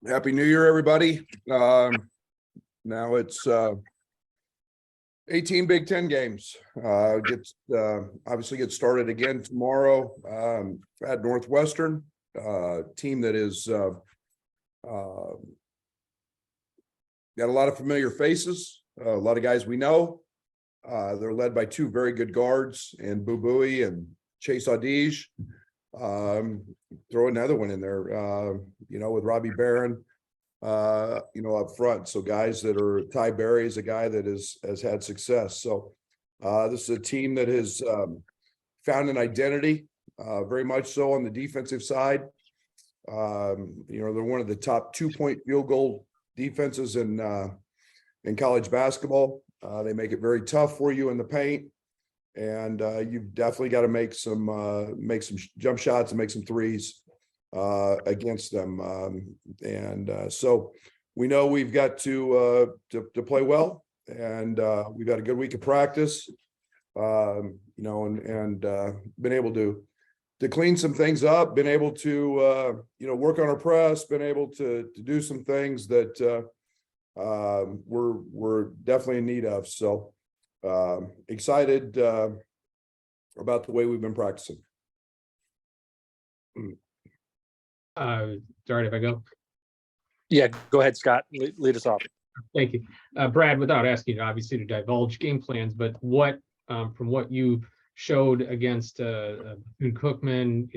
Happy New Year, everybody. Now it's 18 Big Ten games. Obviously gets started again tomorrow at Northwestern, team that is got a lot of familiar faces, a lot of guys we know. They're led by two very good guards in Boo Buie and Chase Audige. Throw another one in there, with Robbie Barron, up front. So guys that are, Ty Berry is a guy that has had success. So this is a team that has found an identity, very much so on the defensive side. They're one of the top 2-point field goal defenses in college basketball. They make it very tough for you in the paint. And you've definitely got to make some jump shots and make some threes against them. So we know we've got to play well, and we've got a good week of practice, and been able to clean some things up, been able to work on our press, been able to do some things that we're definitely in need of. So excited about the way we've been practicing. Sorry if I go. Yeah, go ahead, Scott. Lead us off. Thank you. Brad, without asking you obviously to divulge game plans, but what from what you showed against Cookman,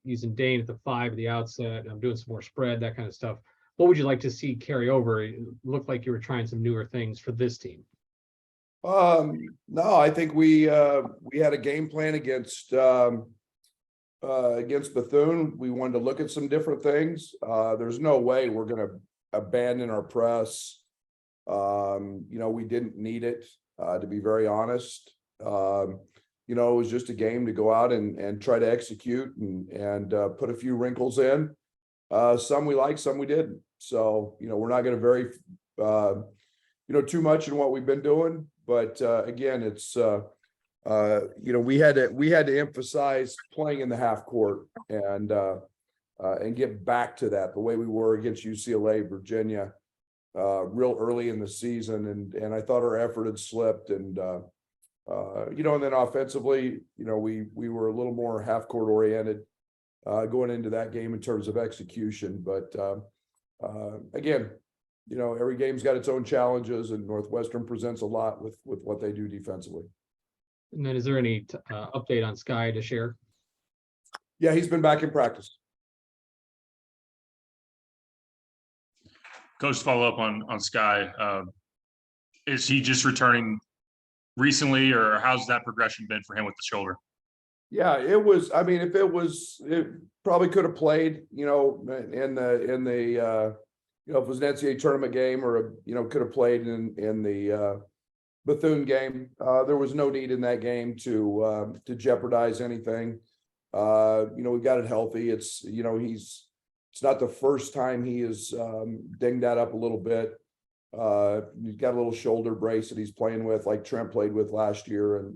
using Dane at the 5 at the outset, doing some more spread, that kind of stuff. What would you like to see carry over? It looked like you were trying some newer things for this team. No, I think we had a game plan against Bethune. We wanted to look at some different things. There's no way we're going to abandon our press. We didn't need it, to be very honest. It was just a game to go out and try to execute and put a few wrinkles in. Some we liked, some we didn't. So, we're not going to vary, too much in what we've been doing. But again, it's we had to emphasize playing in the half court and get back to that the way we were against UCLA, Virginia, real early in the season, and I thought our effort had slipped, and and then offensively, we were a little more half court oriented going into that game in terms of execution. But again, every game's got its own challenges, and Northwestern presents a lot with what they do defensively. And then is there any update on Sky to share? Yeah, he's been back in practice. Coach, to follow up on Sky, is he just returning recently, or how's that progression been for him with the shoulder? Yeah, it was. I mean, it probably could have played, in the if it was an NCAA tournament game, or could have played in the Bethune game. There was no need in that game to jeopardize anything. We got it healthy. It's it's not the first time he has dinged that up a little bit. He's got a little shoulder brace that he's playing with, like Trent played with last year,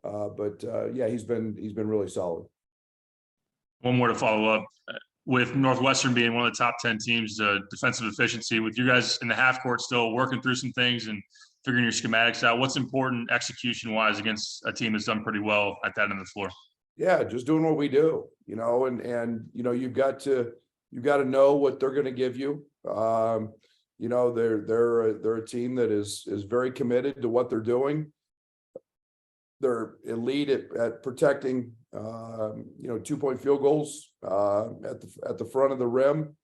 but he's been really solid. One more to follow up. With Northwestern being one of the top 10 teams, defensive efficiency, with you guys in the half court still working through some things and figuring your schematics out, what's important execution wise against a team that's done pretty well at that end of the floor? Yeah, just doing what we do, and you've got to know what they're going to give you. They're a team that is very committed to what they're doing. They're elite at protecting 2-point field goals at the front of the rim.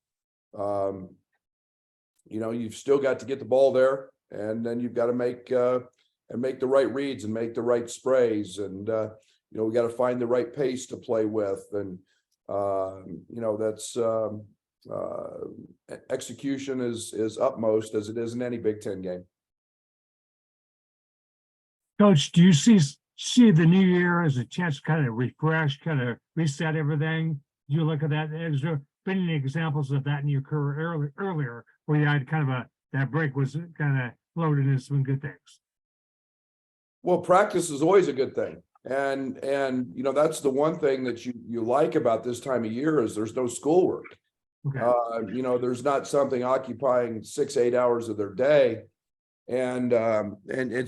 You've still got to get the ball there, and then you've got to make the right reads and make the right sprays, and we got to find the right pace to play with, and that's execution is utmost, as it is in any Big Ten game. Coach, do you see the new year as a chance to kind of refresh, kind of reset everything? Do you look at that? Has there been any examples of that in your career earlier, where you had kind of that break was kind of loaded into some good things? Well, practice is always a good thing. And that's the one thing that you like about this time of year, is there's no schoolwork. Okay. There's not something occupying 6-8 hours of their day. And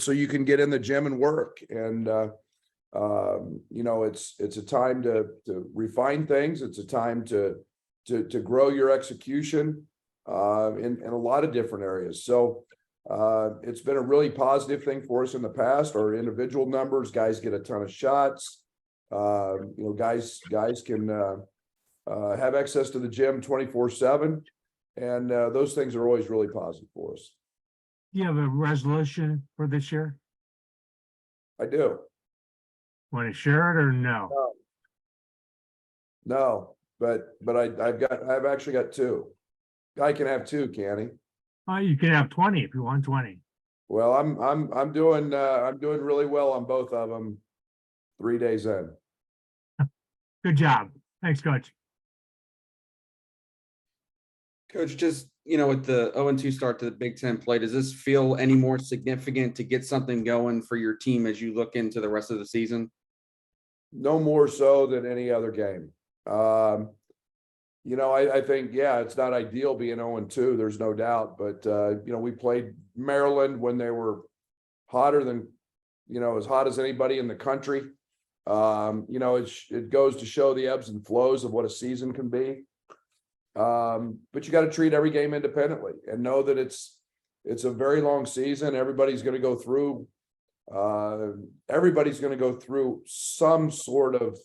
so you can get in the gym and work. And, it's a time to refine things. It's a time to grow your execution, in a lot of different areas. So, it's been a really positive thing for us in the past. Our individual numbers, guys get a ton of shots. Guys can, have access to the gym 24/7. And, those things are always really positive for us. Do you have a resolution for this year? I do. Want to share it or no? No, but I've actually got two. Guy can have two, can he? Oh, you can have 20 if you want 20. Well, I'm doing really well on both of them 3 days in. Good job. Thanks, coach. Coach, just, with the 0-2 start to the Big Ten play, does this feel any more significant to get something going for your team as you look into the rest of the season? No more so than any other game. I think, yeah, it's not ideal being 0-2, there's no doubt. But, we played Maryland when they were hotter than, as hot as anybody in the country. It goes to show the ebbs and flows of what a season can be. But you got to treat every game independently and know that it's a very long season. Everybody's going to go through some sort of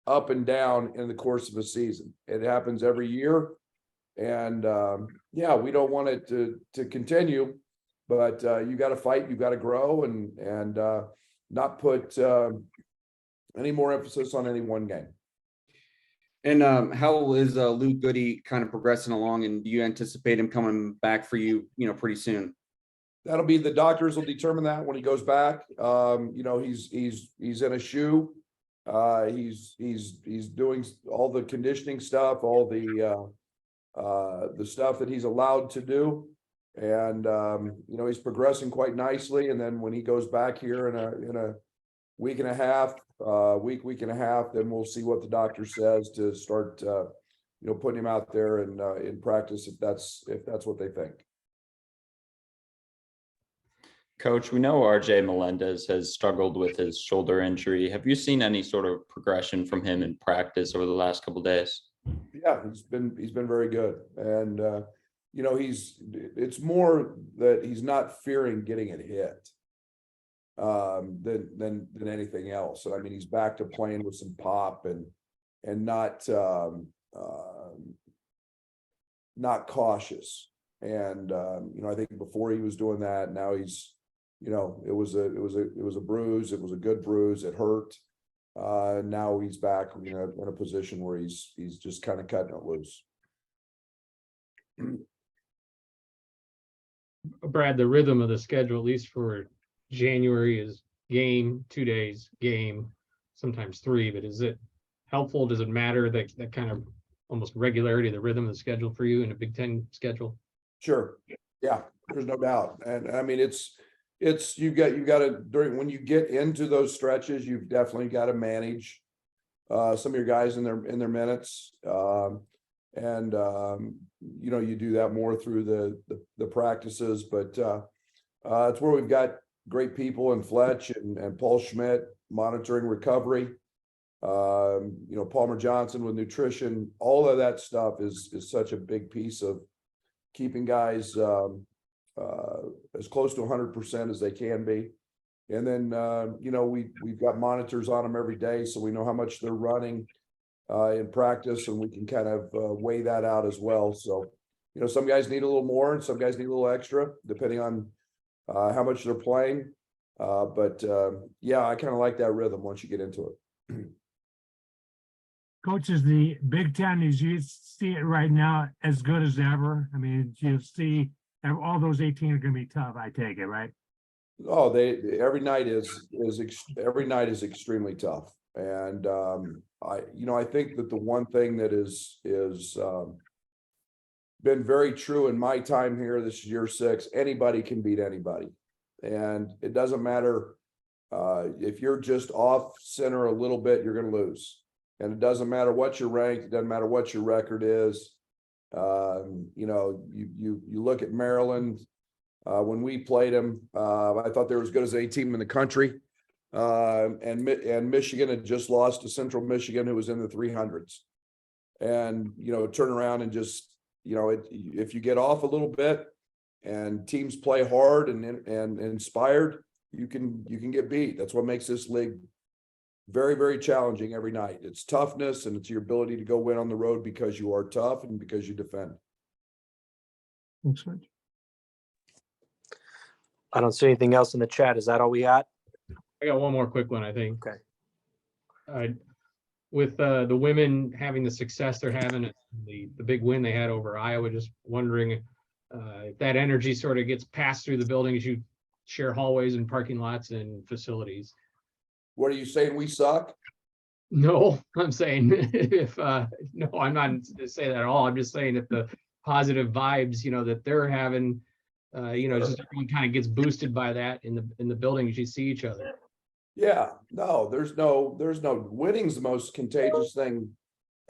up and down in the course of a season. It happens every year. And we don't want it to continue, but you got to fight, you got to grow and not put any more emphasis on any one game. And how is Luke Goody kind of progressing along, and do you anticipate him coming back for you, pretty soon? That'll be the doctors will determine that when he goes back. He's in a shoe. He's doing all the conditioning stuff, all the stuff that he's allowed to do, and he's progressing quite nicely. And then when he goes back here in a week and a half, then we'll see what the doctor says to start, putting him out there and in practice if that's what they think. Coach, we know RJ Melendez has struggled with his shoulder injury. Have you seen any sort of progression from him in practice over the last couple of days? Yeah, he's been very good. And it's more that he's not fearing getting it hit than anything else. I mean, he's back to playing with some pop and not cautious. And I think before he was doing that, now he's it was a bruise. It was a good bruise. It hurt. Now he's back in a position where he's just kind of cutting it loose. Brad, the rhythm of the schedule, at least for January, is game, 2 days, game, sometimes 3. But is it helpful? Does it matter that kind of almost regularity of the rhythm of the schedule for you in a Big Ten schedule? Sure. Yeah, there's no doubt. And I mean, you got to, when you get into those stretches, you've definitely got to manage some of your guys in their minutes. You do that more through the practices, but it's where we've got great people in Fletch and Paul Schmidt monitoring recovery. Palmer Johnson with nutrition, all of that stuff is such a big piece of keeping guys as close to 100% as they can be. And then, we've got monitors on them every day, so we know how much they're running in practice, and we can kind of weigh that out as well. So, some guys need a little more and some guys need a little extra, depending on how much they're playing. I kind of like that rhythm once you get into it. Coach, is the Big Ten, as you see it right now, as good as ever? I mean, you see all those 18 are going to be tough, I take it, right? Oh, every night is extremely tough. And I think that the one thing that is been very true in my time here, this is year 6, anybody can beat anybody. And it doesn't matter if you're just off center a little bit, you're going to lose. And it doesn't matter what you're ranked, it doesn't matter what your record is. You know, you look at Maryland, when we played them, I thought they were as good as any team in the country. And Michigan had just lost to Central Michigan, who was in the 300s. And, you know, turn around and just, you know, if you get off a little bit and teams play hard and inspired, you can get beat. That's what makes this league very, very challenging every night. It's toughness, and it's your ability to go win on the road because you are tough and because you defend. Excellent. I don't see anything else in the chat. Is that all we got? I got one more quick one, I think. Okay. With the women having the success they're having, the big win they had over Iowa, just wondering if that energy sort of gets passed through the building as you share hallways and parking lots and facilities. What are you saying? We suck? No, I'm saying if no, I'm not to say that at all. I'm just saying if the positive vibes, you know, that they're having, you know, just everyone kind of gets boosted by that in the building as you see each other. Yeah, no, there's no winning's the most contagious thing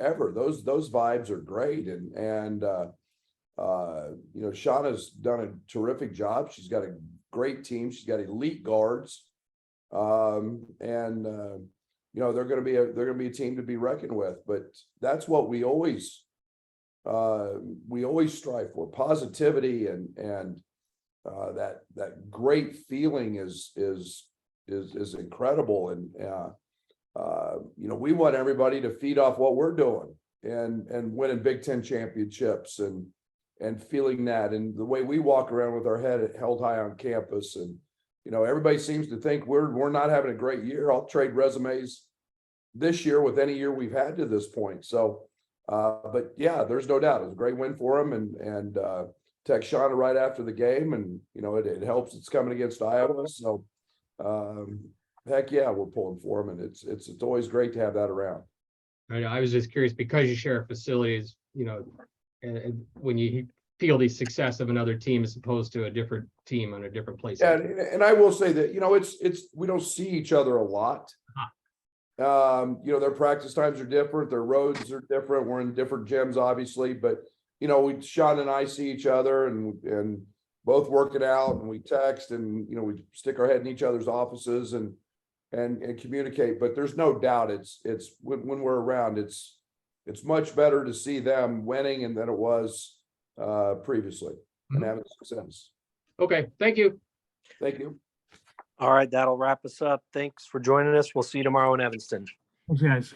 ever. Those vibes are great. And you know, Shauna's done a terrific job. She's got a great team. She's got elite guards. You know, they're going to be a team to be reckoned with, but that's what we always strive for. Positivity and that great feeling is incredible. And you know, we want everybody to feed off what we're doing and winning Big Ten championships and feeling that, and the way we walk around with our head held high on campus. And you know, everybody seems to think we're not having a great year. I'll trade resumes this year with any year we've had to this point. So, but yeah, there's no doubt it was a great win for them. And text Shauna right after the game, and you know, it helps. It's coming against Iowa, so heck yeah, we're pulling for them, and it's always great to have that around. I was just curious because you share facilities, you know, and when you feel the success of another team as opposed to a different team on a different place. Yeah, and I will say that, you know, it's we don't see each other a lot. You know, their practice times are different, their roads are different. We're in different gyms, obviously, but you know, Sean and I see each other and both working out, and we text, and you know, we stick our head in each other's offices and communicate. But there's no doubt it's when we're around, it's much better to see them winning and than it was previously and having success. Okay, thank you. Thank you. All right, that'll wrap us up. Thanks for joining us. We'll see you tomorrow in Evanston. Thanks, guys.